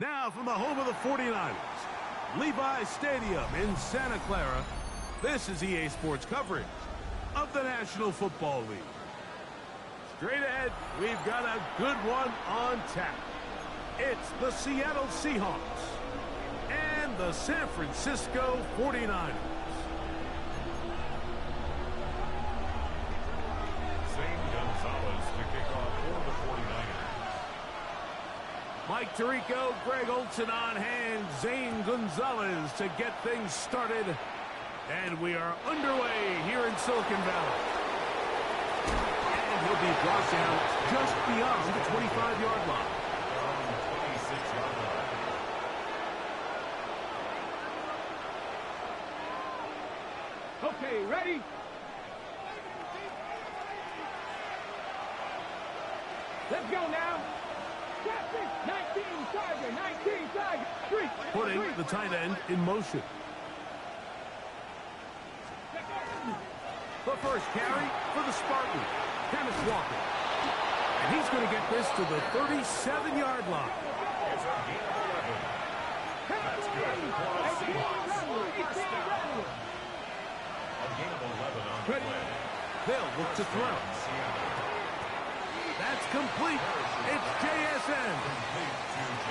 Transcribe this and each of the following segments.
Now from the home of the 49ers, Levi's Stadium in Santa Clara, this is EA Sports coverage of the National Football League. Straight ahead, we've got a good one on tap. It's the Seattle Seahawks and the San Francisco 49ers. Zane Gonzalez to kick off for the 49ers. Mike Tirico, Greg Olsen on hand, Zane Gonzalez to get things started. And we are underway here in Silicon Valley. And he'll be brought down just beyond the 25-yard line. On the 26-yard line. Okay, ready? Let's go now. 19 Tiger, 3. Putting the tight end in motion. The first carry for the Spartans, Kenneth Walker. And he's going to get this to the 37-yard line. It's a gain of 11. That's good for the Seahawks. First down. A gain of 11 on the play. They'll look to throw. That's complete. It's JSN.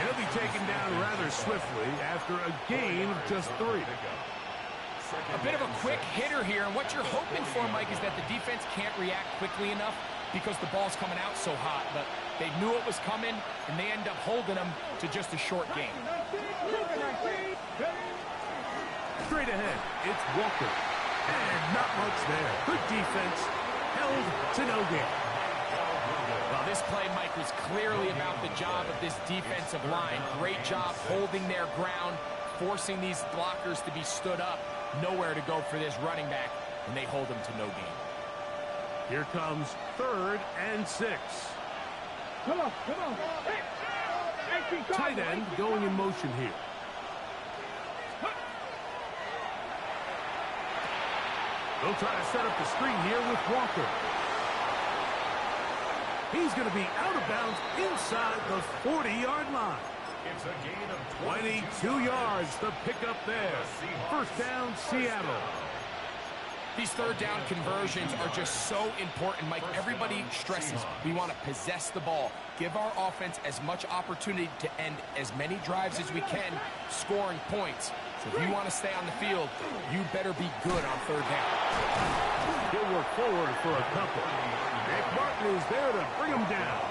He'll be taken down rather swiftly after a gain of just 3. A bit of a quick hitter here, and what you're hoping for, Mike, is that the defense can't react quickly enough because the ball's coming out so hot. But they knew it was coming, and they end up holding them to just a short gain. Straight ahead, it's Walker. And not much there. Good defense. Held to no gain. Well, this play, Mike, was clearly about the job of this defensive line. Great job holding their ground, forcing these blockers to be stood up. Nowhere to go for this running back, and they hold him to no gain. Here comes 3rd and 6. Come on. Hey. Tight end going in motion here. They'll try to set up the screen here with Walker. He's going to be out of bounds inside the 40-yard line. It's a gain of 22 yards to pick up there. First down, Seattle. These third down conversions are just so important, Mike. Everybody stresses we want to possess the ball, give our offense as much opportunity to end as many drives as we can, scoring points. So if you want to stay on the field, you better be good on third down. He'll work forward for a couple. Nick Martin is there to bring him down.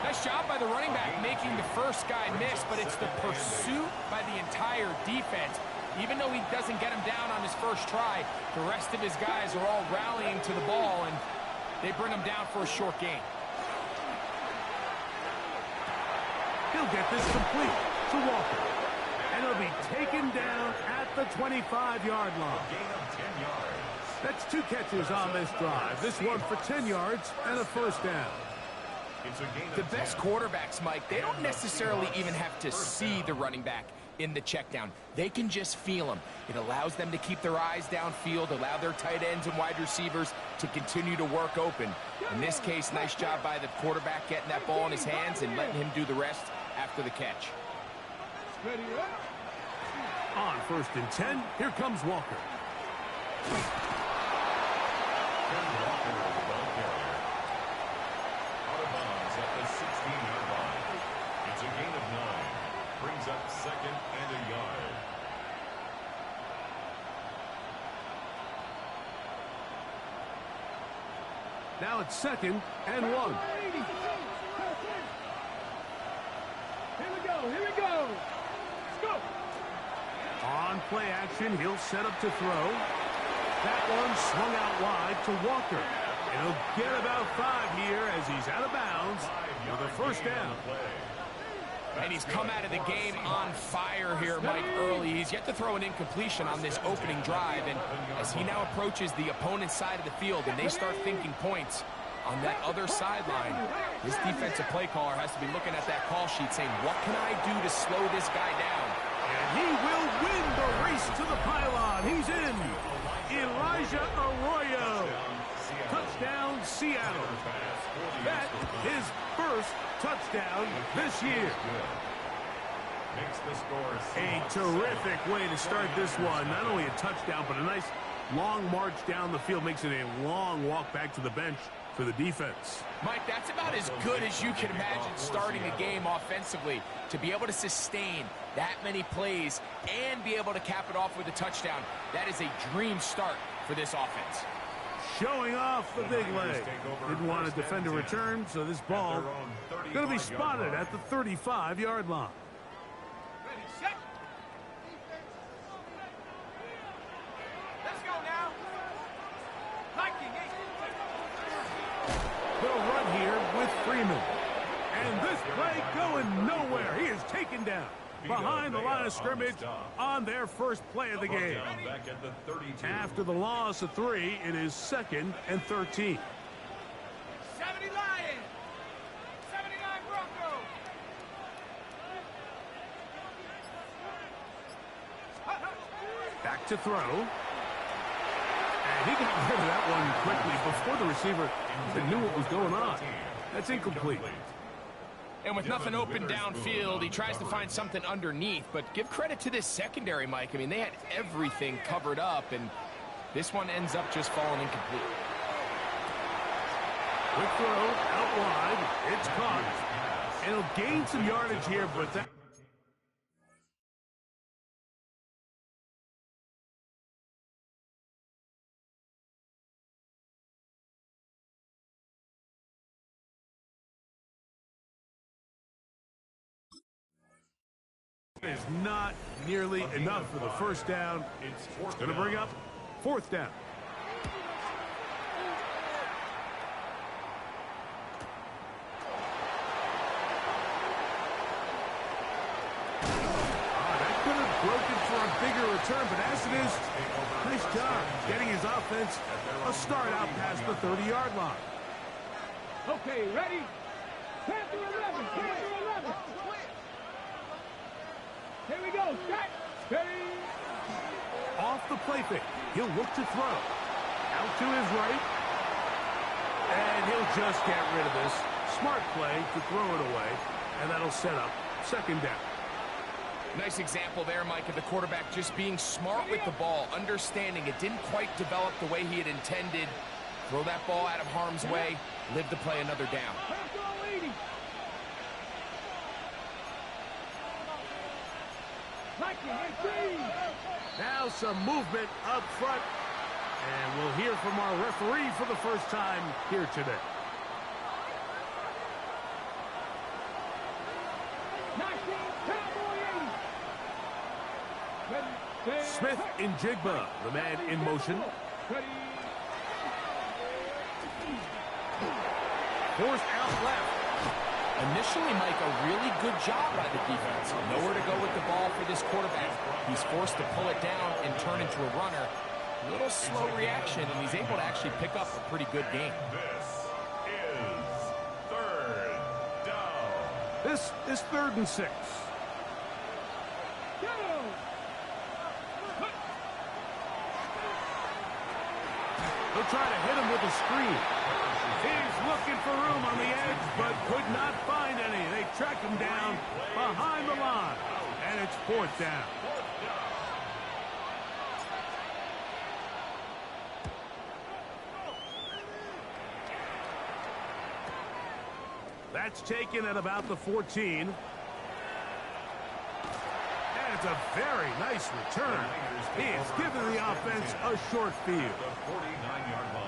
Nice job by the running back making the first guy miss, but it's the pursuit by the entire defense. Even though he doesn't get him down on his first try, the rest of his guys are all rallying to the ball, and they bring him down for a short gain. He'll get this complete to Walker. And he'll be taken down at the 25-yard line. gain of 10 yards. That's 2 catches on this drive. This one for 10 yards and a first down. It's a gain of The 10. best quarterbacks, Mike, they don't necessarily even have to see the running back in the check down. They can just feel him. It allows them to keep their eyes downfield, allow their tight ends and wide receivers to continue to work open. In this case, nice job by the quarterback getting that ball in his hands and letting him do the rest after the catch. On 1st and 10, here comes Walker. Ken Walker is the ball carrier. Out of bounds at the 16-yard line. It's a gain of 9. Brings up 2nd and a yard. Now it's 2nd and 1. Here we go. Let's go. On play action, he'll set up to throw. That one swung out wide to Walker. And he'll get about 5 here as he's out of bounds with a first down. And he's come out of the game on fire here, Mike, early. He's yet to throw an incompletion on this opening drive. And as he now approaches the opponent's side of the field and they start thinking points on that other sideline, this defensive play caller has to be looking at that call sheet saying, what can I do to slow this guy down? And he will win the race to the pylon. He's in. Elijah Arroyo. Touchdown, Seattle. That his first touchdown this year. makes the score A 7. terrific way to start this one. Not only a touchdown, but a nice long march down the field. Makes it a long walk back to the bench for the defense. Mike, that's about as good as you can imagine starting a game offensively. To be able to sustain that many plays and be able to cap it off with a touchdown, that is a dream start for this offense. Showing off the big leg. Didn't want to defend a return, so this ball going to be spotted at the 35-yard line. Ready, set. Let's go now. Viking, They'll run here with Freeman. And this play going nowhere. He is taken down behind the line of scrimmage on their first play of the game. Back at the 32. After the loss of 3, it is 2nd and 13. 70 Lions. 79 Broncos. Back to throw. And he got rid of that one quickly before the receiver even knew what was going on. That's incomplete. And with nothing open downfield, he tries to find something underneath. But give credit to this secondary, Mike. I mean, they had everything covered up, and this one ends up just falling incomplete. Quick throw, out wide. It's caught. It'll gain some yardage here, but that... is not nearly enough for the first down. It's going to bring up 4th down. That could have broken for a bigger return, but as it is, nice job getting his offense a start out past the 30-yard line. Okay, ready? Panther 11. Panther 11. Here we go. Set. Ready. Off the play fake. He'll look to throw. Out to his right. And he'll just get rid of this. Smart play to throw it away. And that'll set up 2nd down. Nice example there, Mike, of the quarterback just being smart with the ball, understanding it didn't quite develop the way he had intended. Throw that ball out of harm's way, live to play another down. Now some movement up front. And we'll hear from our referee for the first time here today. Smith in Jigba, the man in motion. Forced out left. Initially, Mike, a really good job by the defense. Nowhere to go with the ball for this quarterback. He's forced to pull it down and turn into a runner. A little slow reaction, and he's able to actually pick up a pretty good game. This is 3rd down. This is 3rd and 6. They'll try to hit him with a screen. He's looking for room on the edge, but could not find any. They track him down behind the line, and it's 4th down. That's taken at about the 14. And it's a very nice return. He has given the offense a short field. The 49-yard line.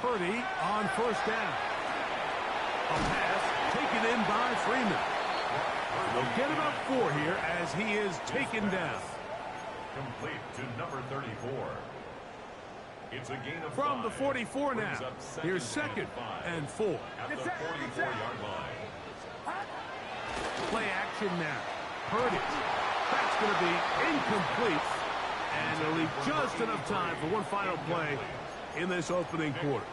Purdy on 1st down. A pass taken in by Freeman. They'll get about 4 here as he is taken down. Complete to number 34. It's a gain of From 5. the 44 now. Here's 2nd and 4. At the 44-yard line. Play action now. Purdy. That's going to be incomplete. And it'll leave just enough time for one final play in this opening quarter.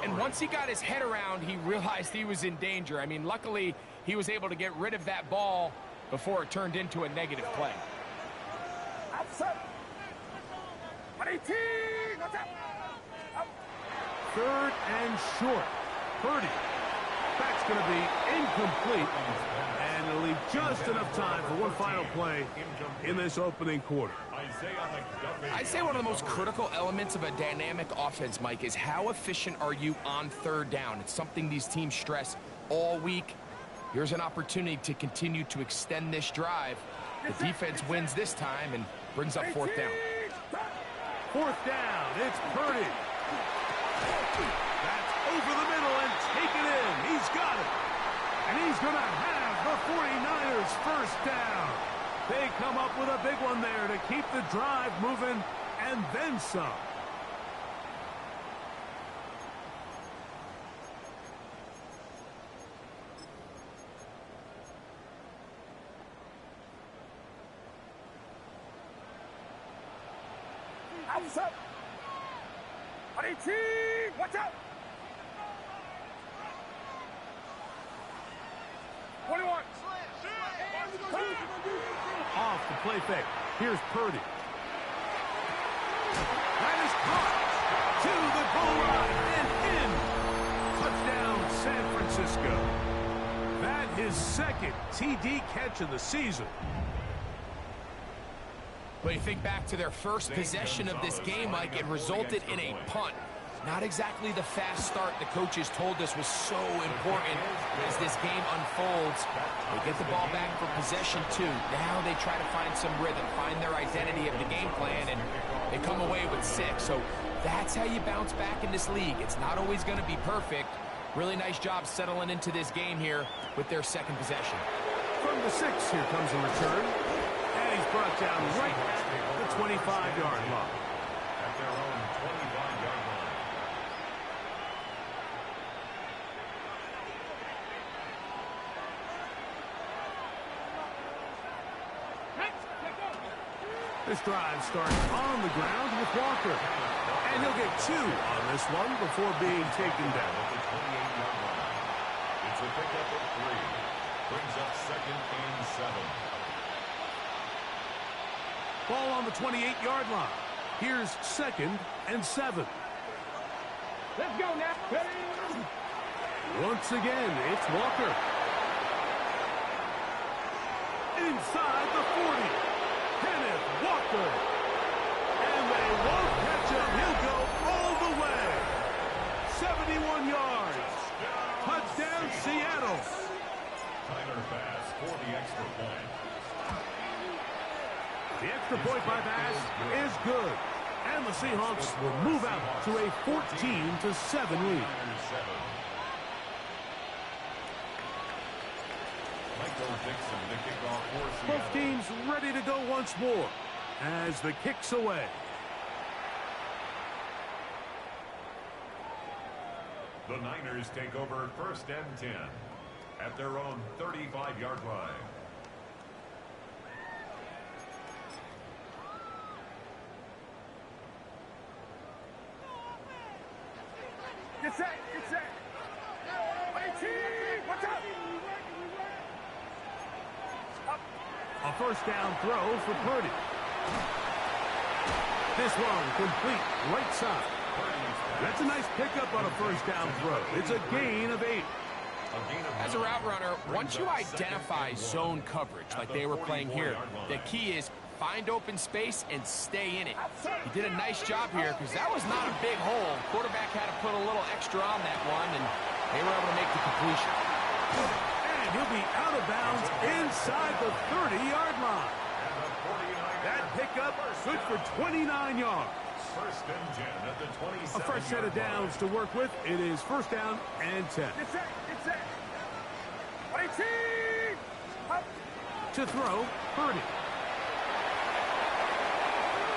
And once he got his head around, he realized he was in danger. I mean, luckily, he was able to get rid of that ball before it turned into a negative play. Third and short. Purdy. That's going to be incomplete. And it'll leave just enough time for one final play in this opening quarter. I'd say one of the most critical elements of a dynamic offense, Mike, is how efficient are you on third down. It's something these teams stress all week. Here's an opportunity to continue to extend this drive. The defense wins this time and brings up fourth down. Fourth down, it's Purdy. That's over the middle and taken in. He's got it. And he's going to have the 49ers first down. They come up with a big one there to keep the drive moving and then some. Outside. Watch out. 21. Off the play fake. Here's Purdy. That is caught to the goal line and in. Touchdown, San Francisco. That his second TD catch of the season. But you think back to their first possession of this game, Mike, it resulted in a punt. Not exactly the fast start the coaches told us was so important as this game unfolds. They get the ball back for possession 2. Now they try to find some rhythm, find their identity of the game plan, and they come away with 6. So that's how you bounce back in this league. It's not always going to be perfect. Really nice job settling into this game here with their second possession. From the 6, here comes a return. And he's brought down right at the 25-yard line. At their own 25-yard line. This drive starts on the ground with Walker. And he'll get 2 on this one before being taken down. At the 28-yard line. It's a pickup of 3. Brings up 2nd and 7. Ball on the 28-yard line. Here's 2nd and 7. Let's go now. Once again, it's Walker. Inside the 40. Kenneth Walker. And they won't catch him. He'll go all the way. 71 yards. Touchdown, Seattle. Tyler Bass for the extra point. The extra point by Bass is good. And the Seahawks will move out to a 14-7 lead. Michael Dixon, the kickoff for Seattle. Both teams ready to go once more as the kick's away. The Niners take over 1st and 10 at their own 35-yard line. Get set. Get set. 18. Watch out. A first down throw for Purdy. This one complete right side. That's a nice pickup on a first down throw. It's a gain of 8. As a route runner, once you identify zone coverage like they were playing here, the key is find open space and stay in it. He did a nice job here because that was not a big hole. Quarterback had to put a little extra on that one, and they were able to make the completion. And he'll be out of bounds inside the 30-yard line. That pickup good for 29 yards. 1st and 10 at the 27. A fresh set of downs to work with. It is 1st down and 10. Get set. Get set. 18. To throw, Purdy.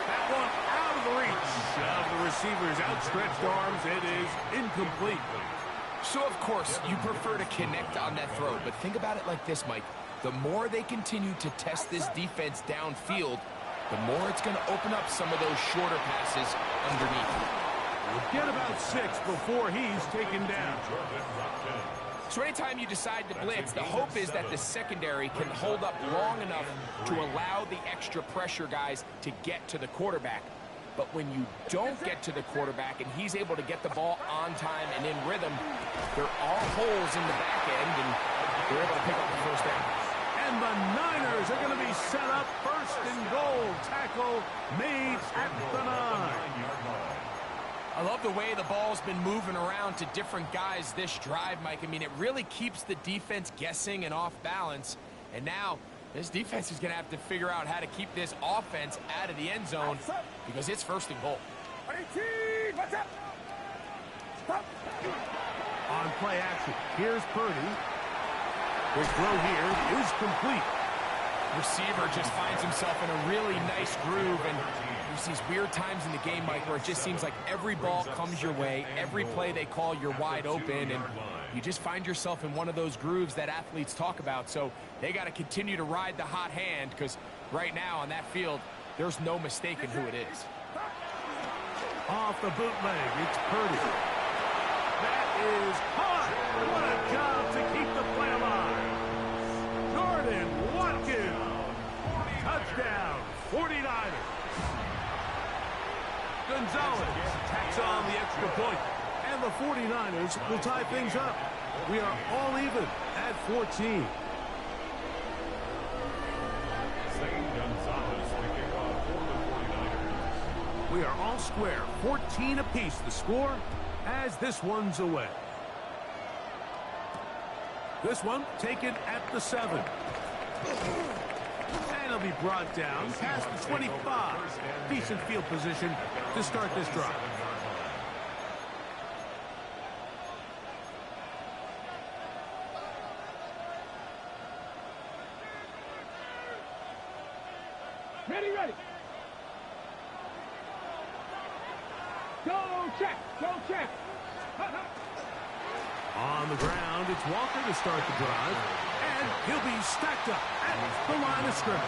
That one out of the reach of the receiver's outstretched arms. It is incomplete. So, of course, you prefer to connect on that throw, but think about it like this, Mike. The more they continue to test this defense downfield, the more it's going to open up some of those shorter passes underneath. We'll get about 6 before he's taken down. So anytime you decide to blitz, the hope is that the secondary can hold up long enough to allow the extra pressure guys to get to the quarterback. But when you don't get to the quarterback and he's able to get the ball on time and in rhythm, there are holes in the back end, and they're able to pick up the first down. And the Niners are going to be set up first and goal. Tackle made at the 9. I love the way the ball's been moving around to different guys this drive, Mike. I mean, it really keeps the defense guessing and off balance. And now this defense is going to have to figure out how to keep this offense out of the end zone because it's first and goal. On play action, here's Purdy. His throw here is complete. Receiver just finds himself in a really nice groove, and there's these weird times in the game, Mike, where it just seems like every ball comes your way, every play they call, you're wide open, and you just find yourself in one of those grooves that athletes talk about. So they got to continue to ride the hot hand, because right now on that field, there's no mistaking who it is. Off the bootleg, it's Purdy. That is hot. What a job to keep the play alive. Jordan Watkins. Touchdown, 49ers. Gonzalez tacks on the extra point, and the 49ers will tie things up. We are all even at 14. Zane Gonzalez picking off for the 49ers. We are all square, 14 apiece the score as this one's away. This one taken at the 7. And it'll be brought down past the 25. Decent field position to start this drive. Ready, ready. Go check, go check. On the ground, it's Walker to start the drive. And he'll be stacked up at the line of scrimmage.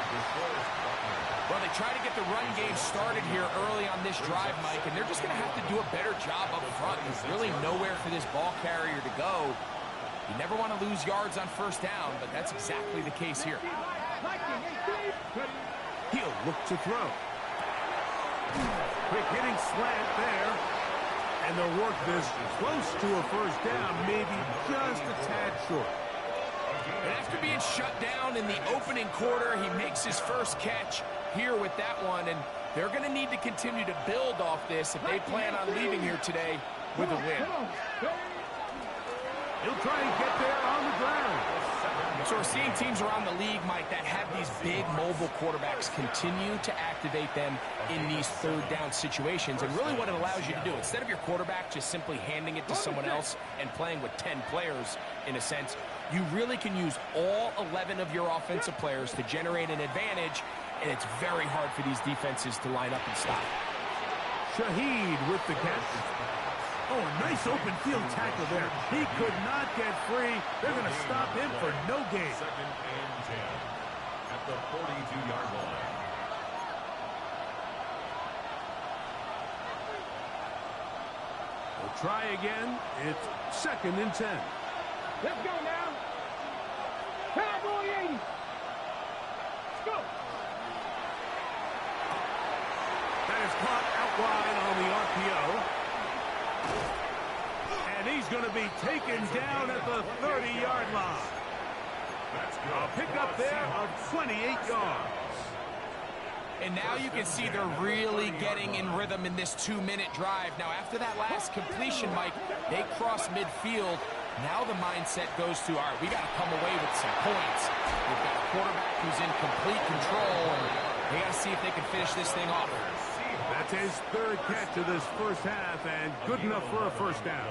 Well, they try to get the run game started here early on this drive, Mike, and they're just going to have to do a better job up front. There's really nowhere for this ball carrier to go. You never want to lose yards on first down, but that's exactly the case here. He'll look to throw. Quick hitting slant there. And they'll work this close to a first down, maybe just a tad short. And after being shut down in the opening quarter, he makes his first catch here with that one, and they're going to need to continue to build off this if they plan on leaving here today with a win. He'll try and get there on the ground. So we're seeing teams around the league, Mike, that have these big mobile quarterbacks continue to activate them in these third down situations. And really what it allows you to do, instead of your quarterback just simply handing it to someone else and playing with 10 players, in a sense, you really can use all 11 of your offensive players to generate an advantage, and it's very hard for these defenses to line up and stop. Shaheed with the catch. Oh, a nice open field tackle there. He could not get free. They're going to stop him for no gain. Second and 10 at the 42-yard line. We'll try again. It's second and 10. Let's go now. Cowboy 80. Let's go. That is caught out wide on the RPO. And he's going to be taken down at the 30-yard line. A pickup there of 28 yards. And now you can see they're really getting in rhythm in this 2-minute drive. Now, after that last completion, Mike, they cross midfield. Now the mindset goes to, all right, we got to come away with some points. We've got a quarterback who's in complete control, and they got to see if they can finish this thing off. That's his third catch of this first half, and good enough for a first down.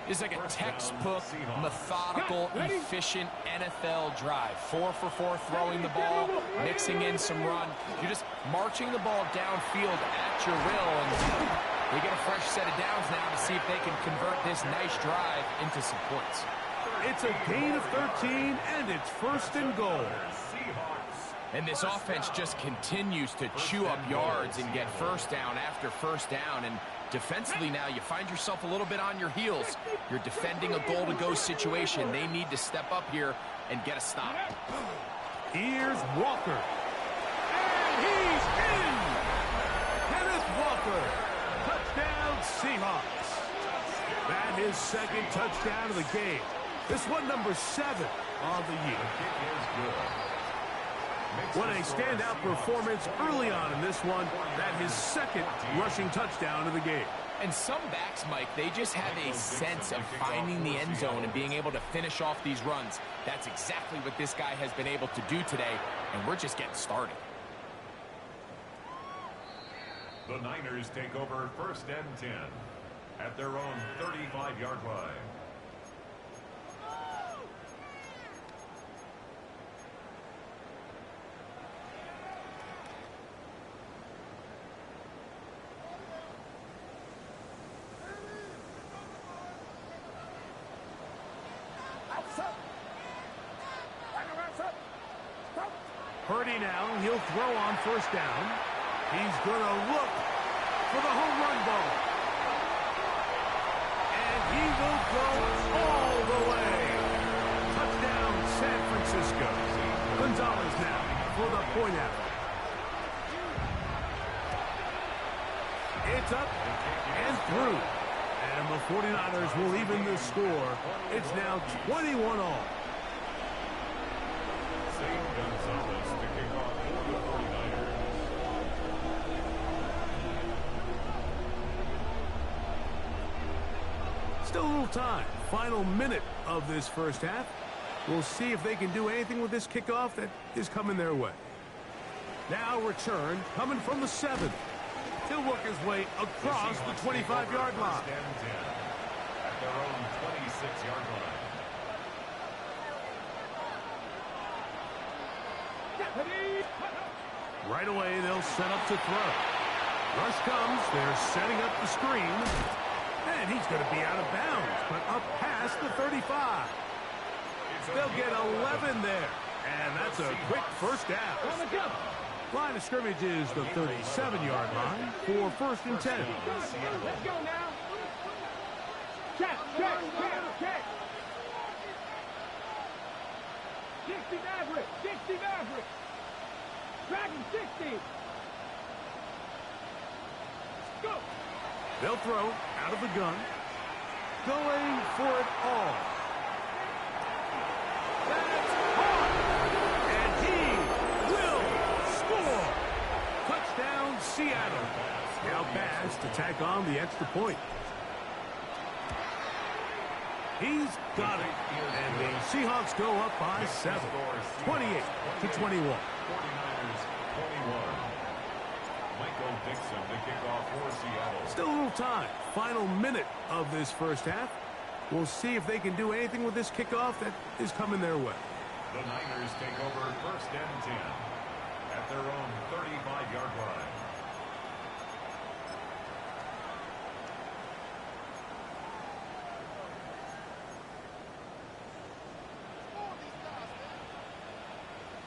It's like a textbook, methodical, efficient NFL drive. 4 for 4 throwing the ball, mixing in some run. You're just marching the ball downfield at your will, and they get a fresh set of downs now to see if they can convert this nice drive into some points. It's a gain of 13, and it's first and goal. And this offense just continues to chew up yards and get first down after first down. And defensively now, you find yourself a little bit on your heels. You're defending a goal-to-go situation. They need to step up here and get a stop. Here's Walker. And he's in! Kenneth Walker. Touchdown, Seahawks. That is second touchdown of the game. This one number 7 on the year. What a standout performance early on in this one. That his second rushing touchdown of the game. And some backs, Mike, they just have a sense of finding the end zone and being able to finish off these runs. That's exactly what this guy has been able to do today, and we're just getting started. The Niners take over 1st and 10 at their own 35-yard line. Purdy now, he'll throw on 1st down. He's going to look for the home run ball. And he will go all the way. Touchdown, San Francisco. Gonzalez now for the point after. It's up and through. And the 49ers will even the score. It's now 21 all. Gonzalez to kick off for the 49ers. Still a little time. Final minute of this first half. We'll see if they can do anything with this kickoff that is coming their way. Now return coming from the 7. He'll work his way across the 25-yard line. At their own 26-yard line. Right away, they'll set up to throw. Rush comes. They're setting up the screen. And he's going to be out of bounds, but up past the 35. They'll get 11 there. And that's a quick first down. Line of scrimmage is the 37-yard line for 1st and 10. Let's go now. Check. 60 Maverick. Dragon 60. Go. They'll throw out of the gun. Going for it all. That's caught. And he will score. Touchdown, Seattle. Now Bass to tack on the extra point. He's got it. And the Seahawks go up by 7. 28-21. 49ers 21. Michael Dixon to kick off for Seattle. Still a little time. Final minute of this first half. We'll see if they can do anything with this kickoff that is coming their way. The Niners take over 1st and 10 at their own 35-yard line.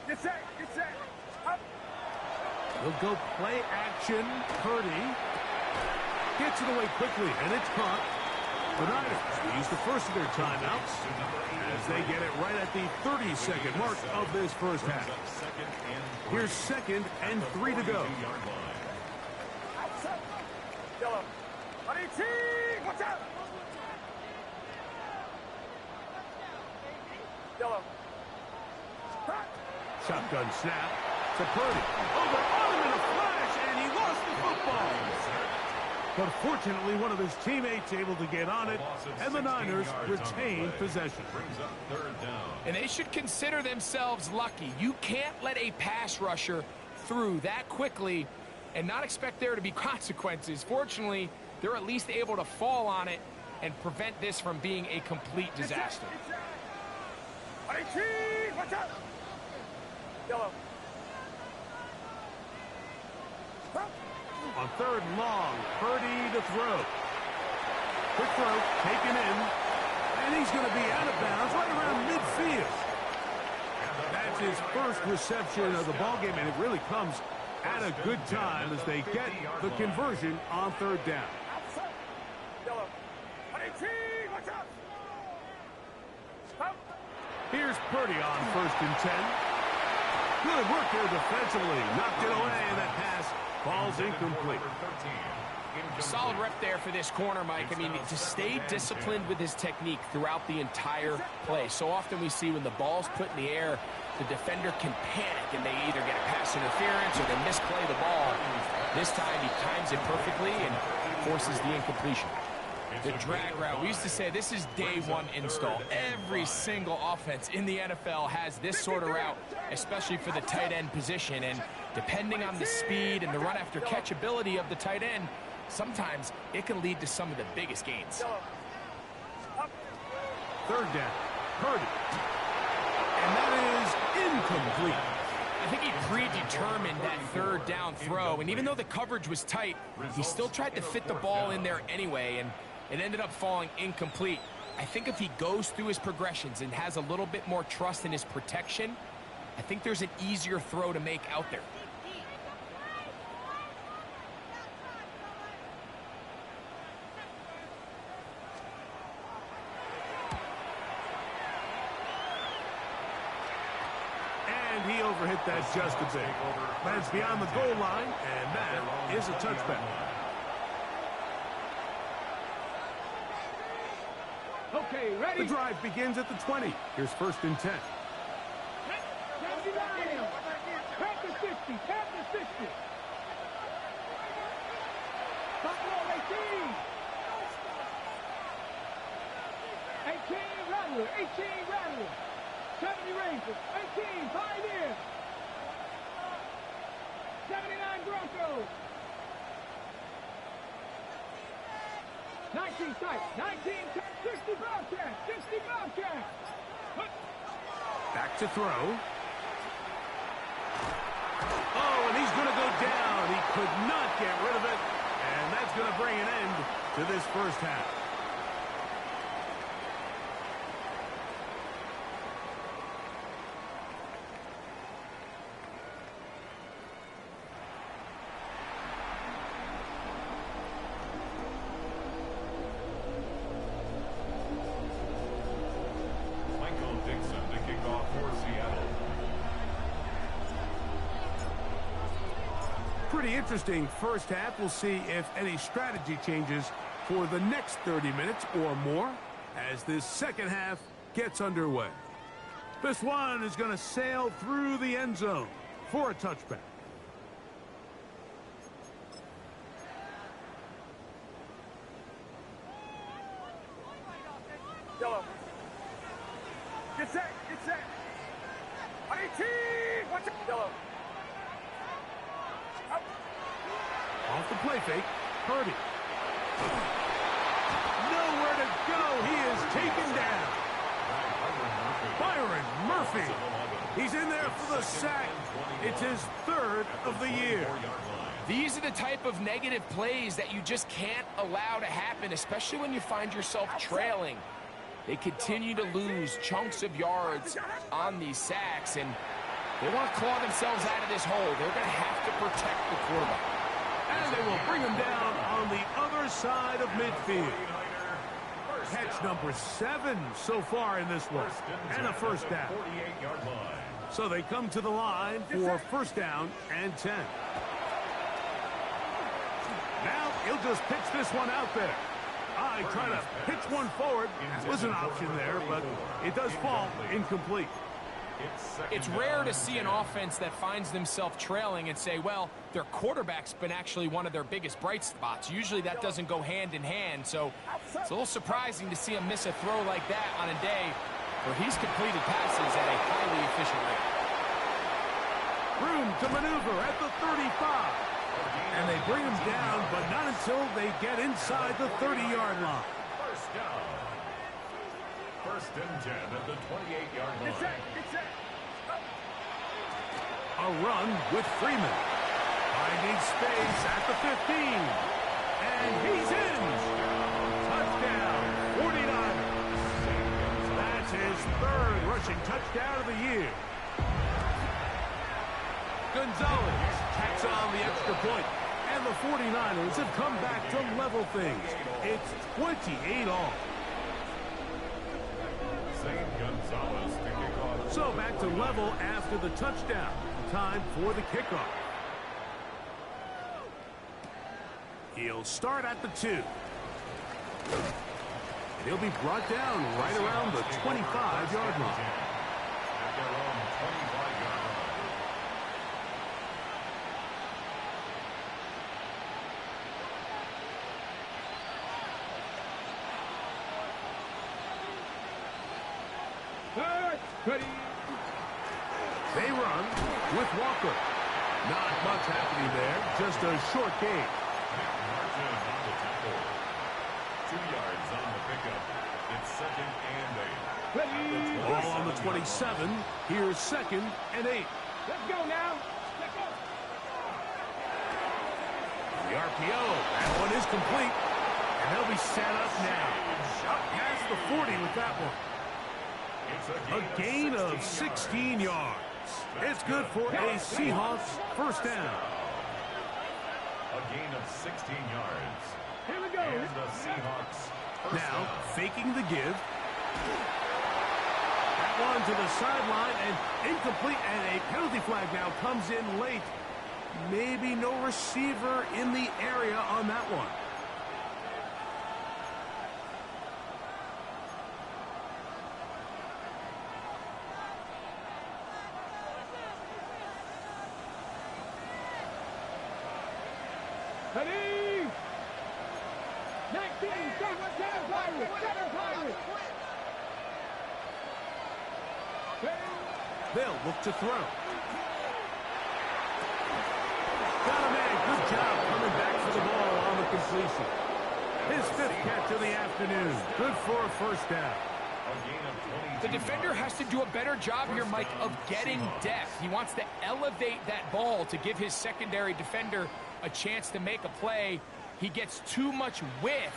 Get set. Up. He'll go play action. Purdy gets it away quickly, and it's caught. The Niners use the first of their timeouts as they get it right at the 30-second mark of this first half. Here's 2nd and 3 to go. Yellow. Watch out. Yellow. Shotgun snap to Purdy. Over on him in a flash, and he lost the football. But fortunately, one of his teammates able to get on it, and the Niners retain possession. Brings up 3rd down. And they should consider themselves lucky. You can't let a pass rusher through that quickly and not expect there to be consequences. Fortunately, they're at least able to fall on it and prevent this from being a complete disaster. Watch out. Yellow. On 3rd and long, Purdy to throw. Quick throw, taken in, and he's going to be out of bounds right around midfield. That It's his first reception of the ballgame, and it really comes at a good time as they get the conversion on third down. Yellow. 18, watch out. Stop. Here's Purdy on 1st and 10. Good work there defensively. Knocked it away, and that pass falls incomplete. Solid rep there for this corner, Mike. I mean, to stay disciplined with his technique throughout the entire play. So often we see when the ball's put in the air, the defender can panic, and they either get a pass interference or they misplay the ball. This time he times it perfectly and forces the incompletion. The drag route, we used to say this is day one install. Every single offense in the NFL has this sort of route, especially for the tight end position. And depending on the speed and the run after catch ability of the tight end, sometimes it can lead to some of the biggest gains. Third down, Purdy. And that is incomplete. I think he predetermined that third down throw, and even though the coverage was tight, he still tried to fit the ball in there anyway, and it ended up falling incomplete. I think if he goes through his progressions and has a little bit more trust in his protection, I think there's an easier throw to make out there. And he overhit that just a bit. That's beyond the goal line, and that is a touchback. Okay, ready? The drive begins at the 20. Here's 1st and 10. Back to 60, back to 60. Stop ball, 18. 18 Rattler, 18 Rattler. 70 Rangers, 18 Pioneer. 79 Broncos. 19 Sight, 19 60 Bobcats, 60 Bobcats. Back to throw. Oh, and he's going to go down. He could not get rid of it, and that's going to bring an end to this first half. Michael Dixon to kick off for Seattle. Pretty interesting first half. We'll see if any strategy changes for the next 30 minutes or more as this second half gets underway. This one is going to sail through the end zone for a touchback. Yellow. Get set, get set. 18, watch it. Yellow. Up. Off the play fake, Purdy. Nowhere to go. He is taken down. Byron Murphy. He's in there for the sack. It's his third of the year. These are the type of negative plays that you just can't allow to happen, especially when you find yourself trailing. They continue to lose chunks of yards on these sacks, and they want to claw themselves out of this hole. They're going to have to protect the quarterback. And they will bring him down on the other side of midfield. Catch number 7 so far in this one, and a first down. So they come to the line for first down and 10. Now he'll just pitch this one out there. I try to pitch one forward. That was an option there, but it does fall incomplete. It's rare to see an offense that finds themselves trailing and say, well, their quarterback's been actually one of their biggest bright spots. Usually that doesn't go hand in hand, so it's a little surprising to see him miss a throw like that on a day where he's completed passes at a highly efficient rate. Room to maneuver at the 35. And they bring him down, but not until they get inside the 30-yard line. First down. First and 10 at the 28-yard line. Get set, get set. A run with Freeman. Finding space at the 15. And he's in. Touchdown, 49ers. That's his third rushing touchdown of the year. Gonzalez tacks on the extra point. And the 49ers have come back to level things. It's 28 all. Zane Gonzalez to kick off. So back to level after the touchdown. Time for the kickoff. He'll start at the 2. And he'll be brought down right around the 25-yard line. At their own 25-yard line. Ready. They run with Walker. Not much happening there, just a short gain. Martin on the tackle. 2 yards on the pickup. It's 2nd and 8. Ready. Ball on the 27. Here's 2nd and 8. Let's go now. Let's go. The RPO. That one is complete. And they'll be set up now. Up past the 40 with that one. It's A gain of 16 yards. It's good for a Seahawks first down. A gain of 16 yards. Here we go. And the Seahawks first Now, down. faking the give. That one to the sideline and incomplete, and a penalty flag now comes in late. Maybe no receiver in the area on that one. Ready. 19. Seven Pirates. They'll look to throw. Got a man. Good job coming back for the ball on the completion. His 5th catch of the afternoon. Good for a first down. A gain of 22 The defender yards. has to do a better job here, Mike, of getting depth. He wants to elevate that ball to give his secondary defender a chance to make a play. He gets too much width,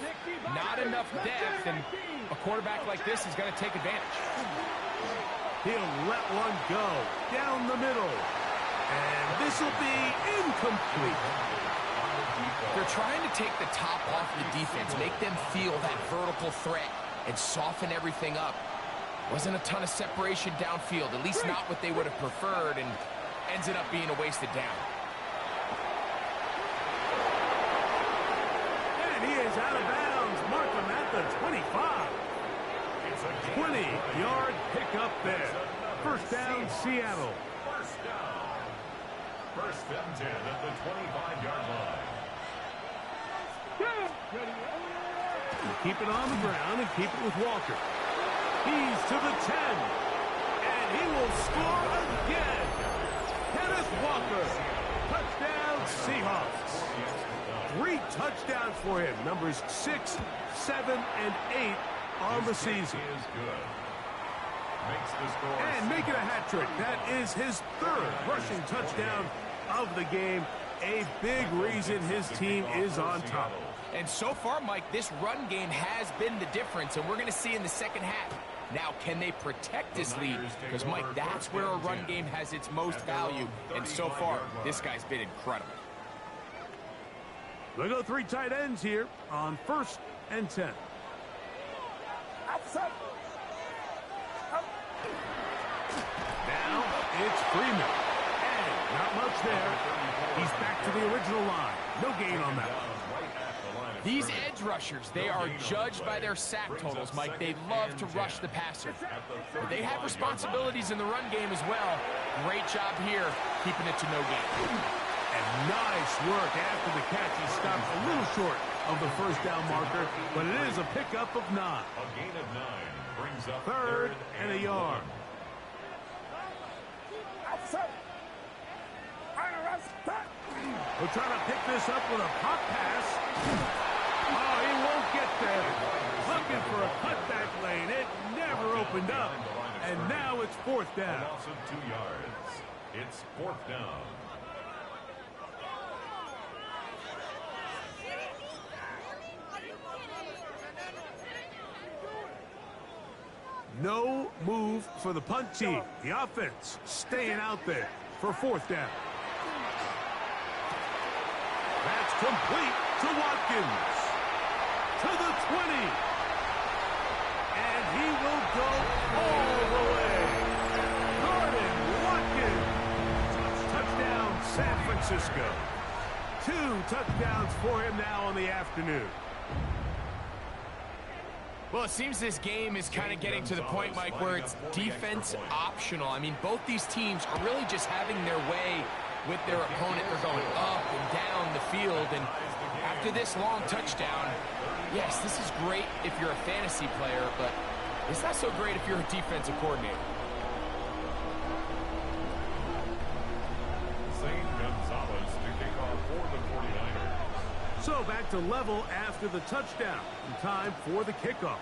not enough depth, and a quarterback like this is going to take advantage. He'll let one go down the middle. And this will be incomplete. They're trying to take the top off the defense, make them feel that vertical threat, and soften everything up. Wasn't a ton of separation downfield, at least not what they would have preferred, and ends up being a wasted down. And he is out of bounds. Mark him at the 25. It's a gain 20-yard pickup there. First down, Seattle. First down. First and 10 at the 25-yard line. Keep it on the ground and keep it with Walker. He's to the 10. And he will score again. Kenneth Walker. Touchdown, Seahawks. 3 touchdowns for him. Numbers 6, 7, and 8 on the season. Is good. Makes the score. And making a hat trick. That is his 3rd rushing touchdown of the game. A big reason his team is on top. And so far, Mike, this run game has been the difference, and we're going to see in the second half. Now, can they protect this lead? Because, Mike, that's where a run game has its most value. And so far, this guy's been incredible. We'll go 3 tight ends here on 1st and 10. Now it's Freeman. And not much there. He's back to the original line. No gain on that one. These edge rushers, they are judged by their sack totals, Mike. They love to rush the passer. But they have responsibilities in the run game as well. Great job here, keeping it to no gain. And nice work after the catch. He stopped a little short of the first down marker, but it is a pickup of 9. A gain of 9 brings up 3rd and a yard. We're trying to pick this up with a pop pass. Oh, he won't get there. Looking for a cutback lane. It never opened up. And now it's 4th A down. loss of 2 yards. It's 4th down. No move for the punt team. The offense staying out there for 4th down. complete to Watkins. To the 20. And he will go all the way. Gordon Watkins. Touchdown, San Francisco. 2 touchdowns for him now on the afternoon. Well, it seems this game is kind of getting to the point, Mike, where it's defense optional. I mean, both these teams are really just having their way with their opponent. They're going up and down the field, and after this long touchdown, yes, this is great if you're a fantasy player, but it's not so great if you're a defensive coordinator. Zane Gonzalez to kick off for the 49ers. So back to level after the touchdown. And time for the kickoff.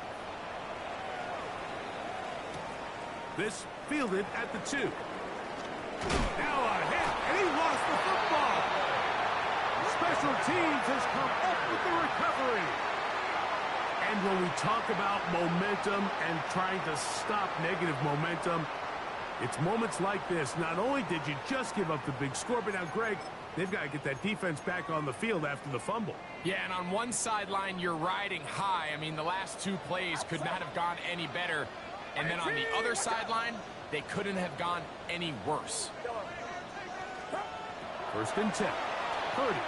This fielded at the 2. Now a hit, and he lost the football. Special teams has come up with the recovery. And when we talk about momentum and trying to stop negative momentum, it's moments like this. Not only did you just give up the big score, but now, Greg, they've got to get that defense back on the field after the fumble. Yeah, and on one sideline, you're riding high. I mean, the last 2 plays could not have gone any better. And then on the other sideline, they couldn't have gone any worse. First and 10. Purdy.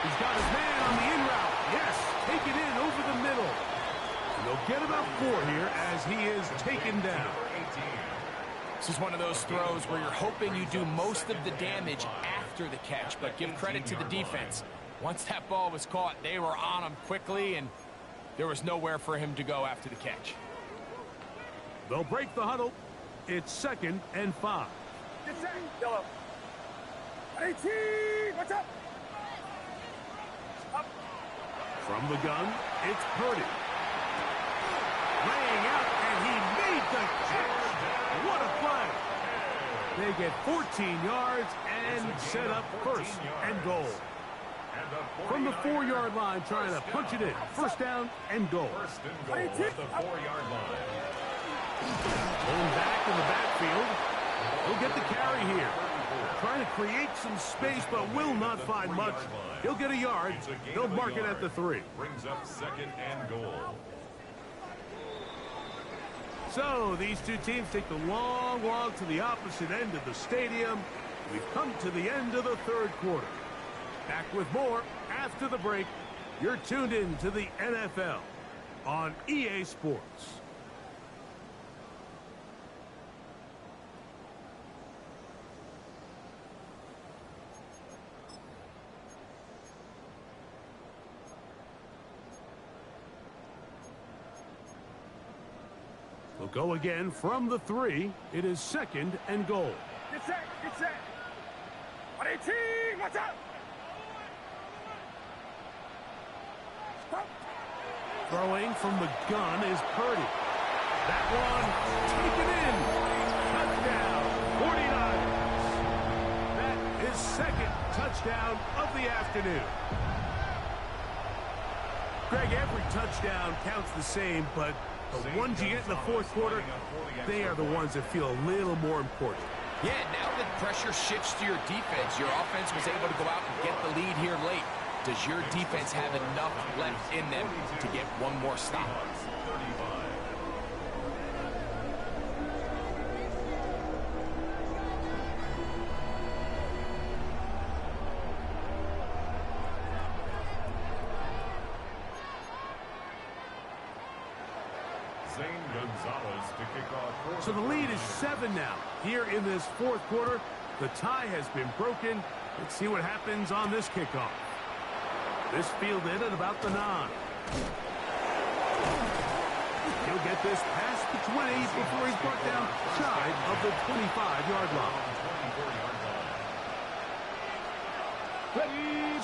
He's got his man on the in route. Yes, take it in over the middle. And they'll get about 4 here as he is taken down. This is one of those throws where you're hoping you do most of the damage after the catch, but give credit to the defense. Once that ball was caught, they were on him quickly, and there was nowhere for him to go after the catch. They'll break the huddle. It's 2nd and 5. Get set. Yellow. 18. What's up? Up. From the gun, it's Purdy. Laying out, and he made the catch. What a play. They get 14 yards and set up 1st and goal. From the 4-yard line, trying to punch it in. 1st down and goal. 1st and goal at the 4-yard line. Pulling back in the backfield. He'll get the carry here. Trying to create some space, but will not find much. He'll get a yard. They'll mark it at the 3. Brings up 2nd and goal. So these 2 teams take the long walk to the opposite end of the stadium. We've come to the end of the 3rd quarter. Back with more after the break. You're tuned in to the NFL on EA Sports. We'll go again from the 3. It is 2nd and goal. Get set. Get set. 18. What's up? Stop. Throwing from the gun is Purdy. That one taken in. Touchdown, 49ers. That is 2nd touchdown of the afternoon. Greg, every touchdown counts the same, but the ones you get in the 4th quarter, they are the ones that feel a little more important. Yeah, now that pressure shifts to your defense, your offense was able to go out and get the lead here late. Does your defense have enough left in them to get one more stop? Zane Gonzalez to kick off. So the lead is 7 now. Here in this 4th quarter, the tie has been broken. Let's see what happens on this kickoff. This fielded at about the 9. He'll get this past the 20 before he's brought down shy of the 25-yard line.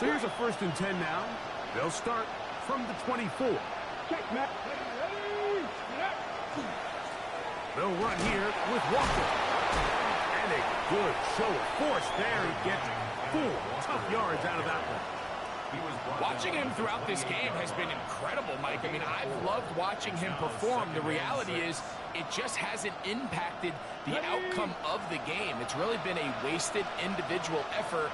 So here's a 1st and 10 now. They'll start from the 24. Check, Matt. Ready. They'll run here with Walker. And a good show of force there. He gets 4 tough yards out of that one. Watching him throughout this game has been incredible, Mike. I mean, I've loved watching him perform. The reality is it just hasn't impacted the outcome of the game. It's really been a wasted individual effort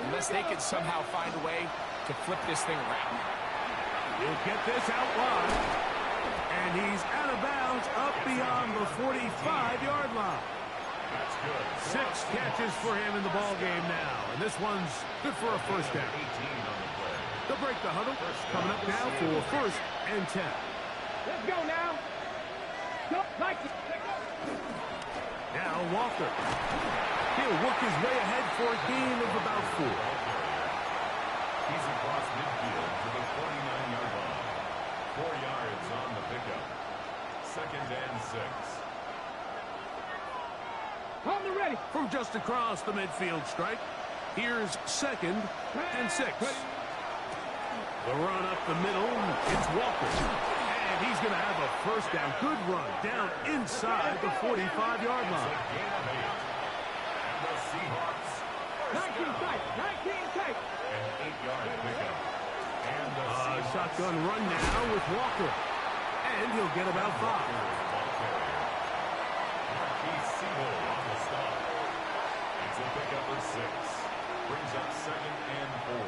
unless they can somehow find a way to flip this thing around. He'll get this out wide. And he's out of bounds up beyond the 45-yard line. That's good. 6 catches for him in the ball game now. And this one's good for a first down. 18 on the play. They'll break the huddle. Coming up now for first and 10. Let's go now. Go, like it. Now Walker. He'll work his way ahead for a gain of about 4. He's across midfield to the 49-yard line. 4 yards on the pickup. 2nd and 6. On the ready. From just across the midfield stripe, here's 2nd and 6. The run up the middle, it's Walker. And he's going to have a first down. Good run down inside the 45-yard line. Gain of 8. And the Seahawks 19 tight. 19 tight. an 8-yard pickup. And the Seahawks Shotgun run now with Walker. And he'll get about 5. ball carrier. Marquise Sewell on the stop. It's a pickup of 6. Brings up 2nd and 4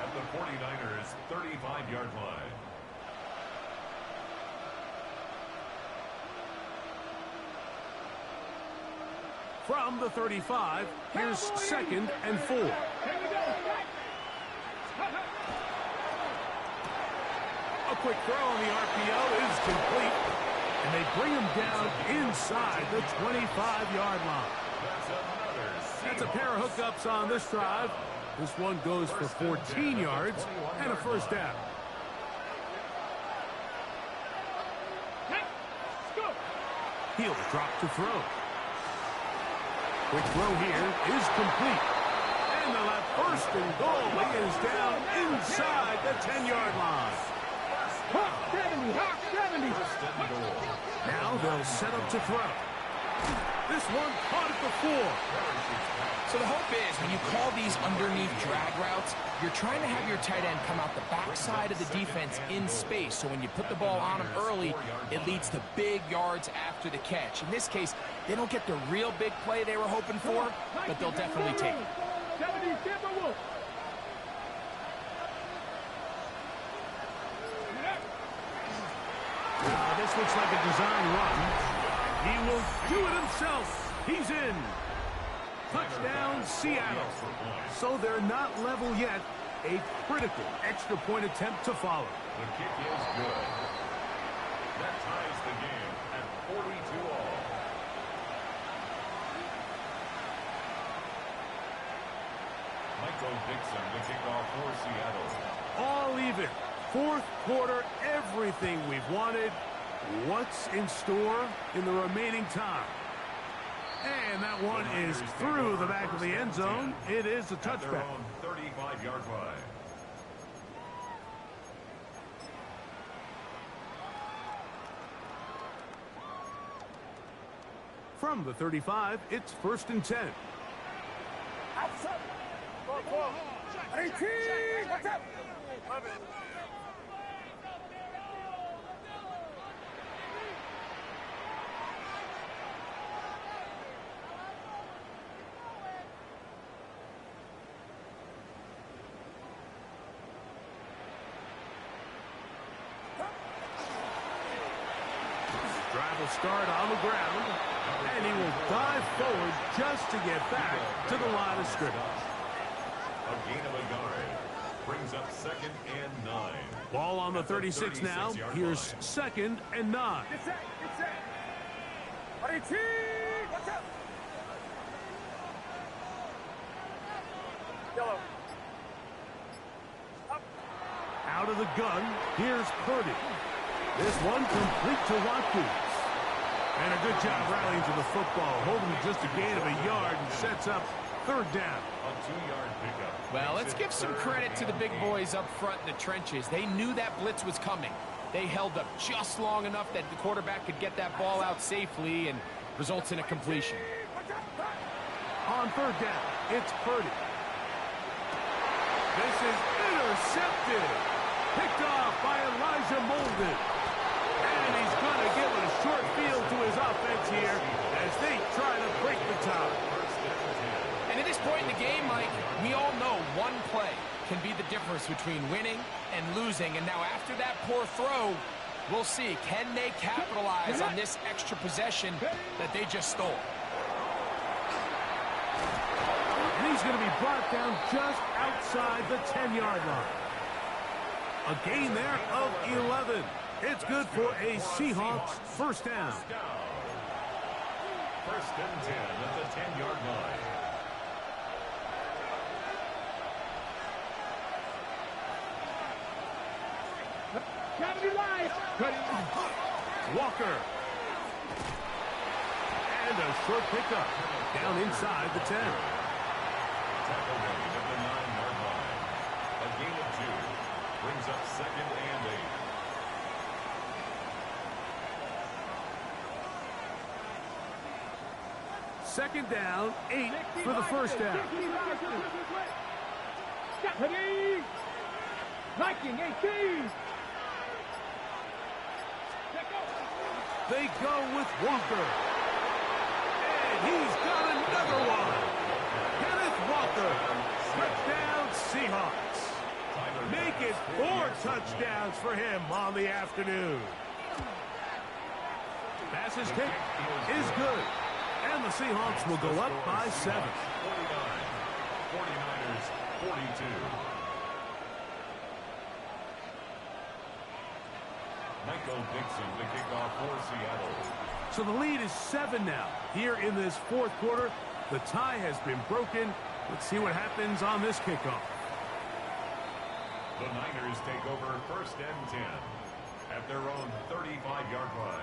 at the 49ers 35-yard line. From the 35, here's 2nd and 4. Here we go. Right. A quick throw on the RPO is complete. And they bring him down inside the 25-yard line. That's another That's a pair of hookups on this drive. This one goes for 14 yards and a first down. Let's go. He'll drop to throw. Quick throw here is complete. And they'll have first and goal. He is down inside the 10-yard line. Hawk 70. Hawk 70. Now they'll set up to throw. This one caught at the 4. So the hope is when you call these underneath drag routes, you're trying to have your tight end come out the backside of the defense in space. So when you put the ball on him early, it leads to big yards after the catch. In this case, they don't get the real big play they were hoping for, but they'll definitely take it. 70 Timberwolves. This looks like a design run. He will do it himself. He's in. Touchdown, Seattle. So they're not level yet. A critical extra point attempt to follow. The kick is good. That ties the game at 42 all. Michael Dixon, the kickoff for Seattle. All even. 4th quarter, everything we've wanted. What's in store in the remaining time? And that one is through the back of the end zone. It is a At their touchback. own 35-yard line. From the 35, it's 1st and 10. Outside. 18. What's up? Drive will start on the ground, and he will dive forward just to get back to the line of scrimmage. A gain of a yard. Brings up 2nd and 9. Ball on the 36 now. 36-yard Here's line. 2nd and 9. Get set. Get set. 18. What's up? Yellow. Out of the gun, here's Purdy. This one complete to Watkins. And a good job rallying to the football, holding just a gain of a yard and sets up 3rd down. A 2-yard pickup. Well, let's give some credit to the big boys up front in the trenches. They knew that blitz was coming. They held up just long enough that the quarterback could get that ball out safely and results in a completion. On 3rd down, it's Purdy. This is intercepted. Picked off by Elijah Molden. And he's going to give it a short field to his offense here as they try to break the tie. And at this point in the game, Mike, we all know one play can be the difference between winning and losing. And now after that poor throw, we'll see, can they capitalize on this extra possession that they just stole? And he's going to be brought down just outside the 10-yard line. A gain there of 11. It's good for a Seahawks first down. First and 10 at the 10-yard line. Walker. And a short pickup down inside the 10. Tackle made at the 9-yard line. A gain of 2 brings up second and 8. Second down, 8 for the first down. Viking 18. They go with Walker. And he's got another one. Kenneth Walker. Touchdown Seahawks. Make it 4 touchdowns for him on the afternoon. Passes kick is good. And the Seahawks will go up by 7. 49. 49ers 42. Michael Dixon to kick off for Seattle. So the lead is 7 now. Here in this fourth quarter, the tie has been broken. Let's see what happens on this kickoff. The Niners take over first and 10 at their own 35-yard line.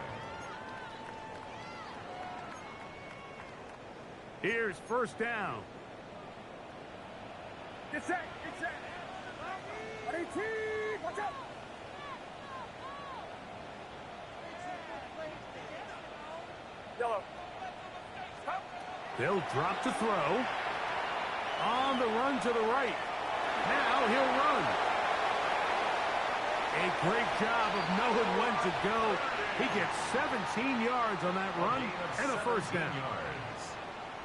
Here's first down. Get set. Get set. 18. Watch out. Yellow. They'll drop to throw. On the run to the right. Now he'll run. A great job of knowing when to go. He gets 17 yards on that run and a first down.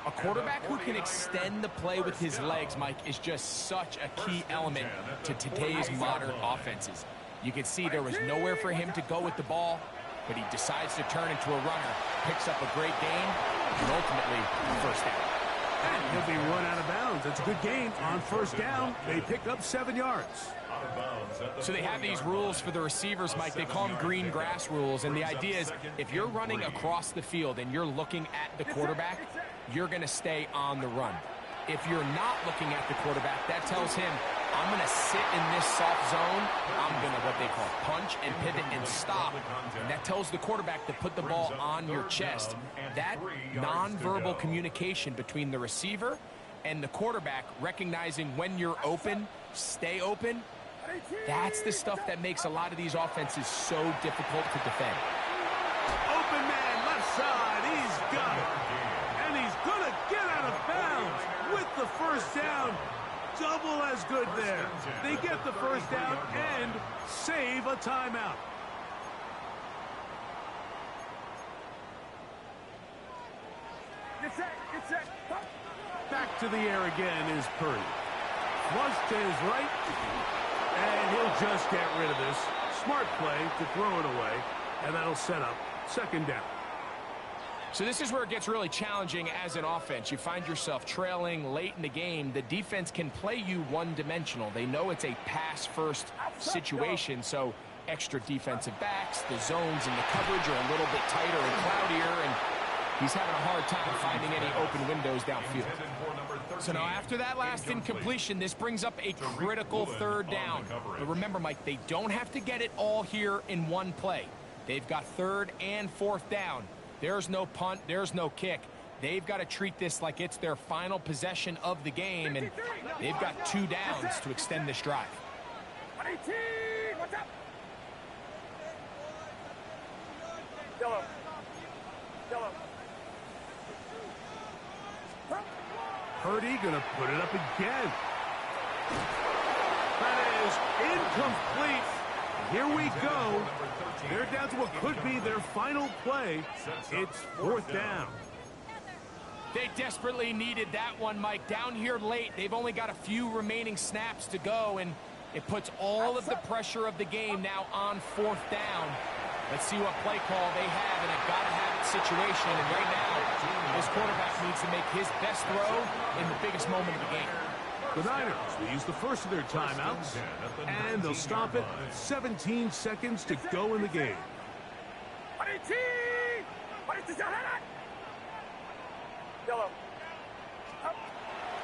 A quarterback who can extend the play with his legs, Mike, is just such a key element to today's modern offenses. You can see there was nowhere for him to go with the ball, but he decides to turn into a runner, picks up a great gain, and ultimately a first down. And he'll be run out of bounds. It's a good gain on first down. They pick up 7 yards. So they have these rules for the receivers, Mike. They call them green grass rules. And the idea is if you're running across the field and you're looking at the quarterback, you're going to stay on the run. If you're not looking at the quarterback, that tells him, I'm going to sit in this soft zone. I'm going to what they call punch and pivot and stop. And that tells the quarterback to put the ball on your chest. That nonverbal communication between the receiver and the quarterback, recognizing when you're open, stay open, that's the stuff that makes a lot of these offenses so difficult to defend. Open man, left side, he's got it. And he's going to get out of bounds with the first down. Double as good there. They get the first down and save a timeout. Get set. Get set. Back to the air again is Purdy. Flush to his right. And he'll just get rid of this. Smart play to throw it away. And that'll set up second down. So this is where it gets really challenging as an offense. You find yourself trailing late in the game. The defense can play you one-dimensional. They know it's a pass-first situation, so extra defensive backs, the zones and the coverage are a little bit tighter and cloudier, and he's having a hard time finding any open windows downfield. So now after that last incompletion, this brings up a critical third down. But remember, Mike, they don't have to get it all here in one play. They've got third and fourth down. There's no punt, there's no kick. They've got to treat this like it's their final possession of the game, and they've got 2 downs to extend this drive. 18. What's up? Yellow. Yellow. Purdy gonna put it up again. That is incomplete. Here we go. They're down to what could be their final play. It's fourth down. They desperately needed that one, Mike. Down here late, they've only got a few remaining snaps to go, and it puts all of the pressure of the game now on fourth down. Let's see what play call they have in a gotta-have-it situation. And right now, this quarterback needs to make his best throw in the biggest moment of the game. The Niners will use the first of their timeouts, and they'll stop it. 17 seconds to go in the game.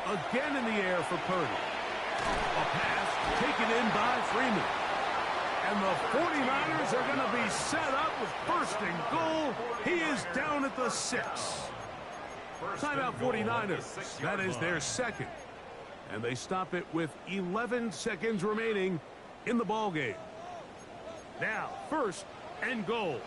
Again in the air for Purdy. A pass taken in by Freeman. And the 49ers are going to be set up with first and goal. He is down at the 6. Timeout 49ers. That is their second. And they stop it with 11 seconds remaining in the ball game. Now, first and goal.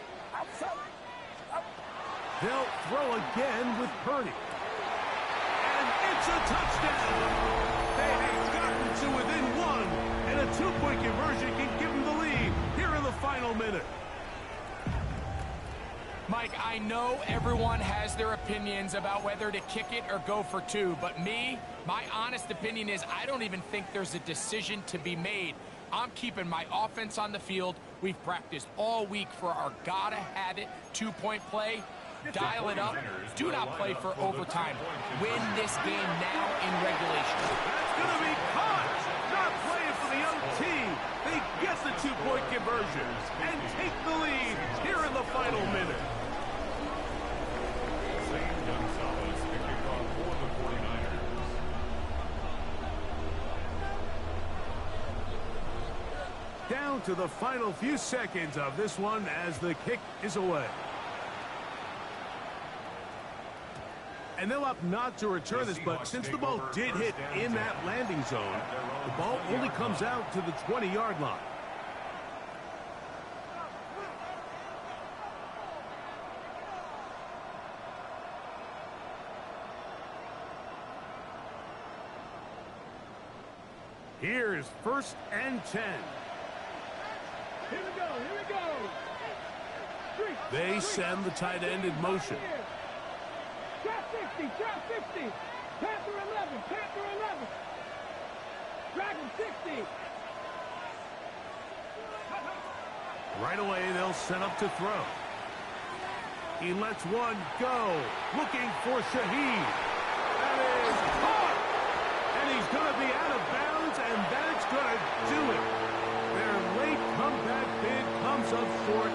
They'll throw again with Purdy. And it's a touchdown. They have gotten to within one, and a 2-point conversion can give them the lead here in the final minute. Mike, I know everyone has their opinions about whether to kick it or go for two, but my honest opinion is I don't even think there's a decision to be made. I'm keeping my offense on the field. We've practiced all week for our gotta-have-it 2-point play. Dial it up. Do not play for overtime. Win this game now in regulation. That's going to be caught. Not playing for the young team. They get the 2-point conversion and take the lead here in the final minute. Zane Gonzalez picking off for the 49ers. Down to the final few seconds of this one as the kick is away. And they'll opt not to return this, but since the ball did hit in that landing zone, the ball only comes out to the 20-yard line. Here's first and 10. Here we go, here we go. They send the tight end in motion. Trap 50, trap 50. Panther 11, Panther 11. Dragon 60. Right away, they'll set up to throw. He lets one go, looking for Shaheed. That is caught! And he's going to be out of bounds, and that's going to do it. Their late comeback bid comes up short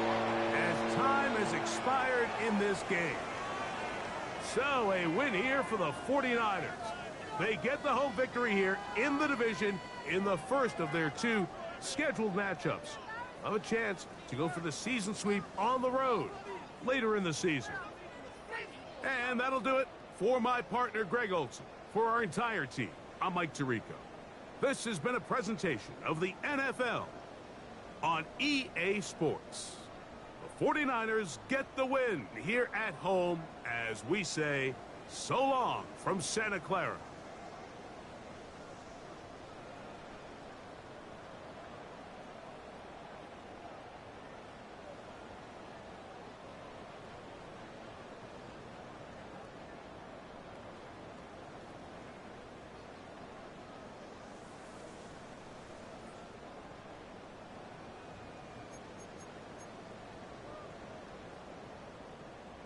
as time has expired in this game. So a win here for the 49ers. They get the home victory here in the division in the first of their two scheduled matchups. Have a chance to go for the season sweep on the road later in the season. And that'll do it for my partner Greg Olson. For our entire team, I'm Mike Tirico. This has been a presentation of the NFL on EA Sports. The 49ers get the win here at home as we say so long from Santa Clara.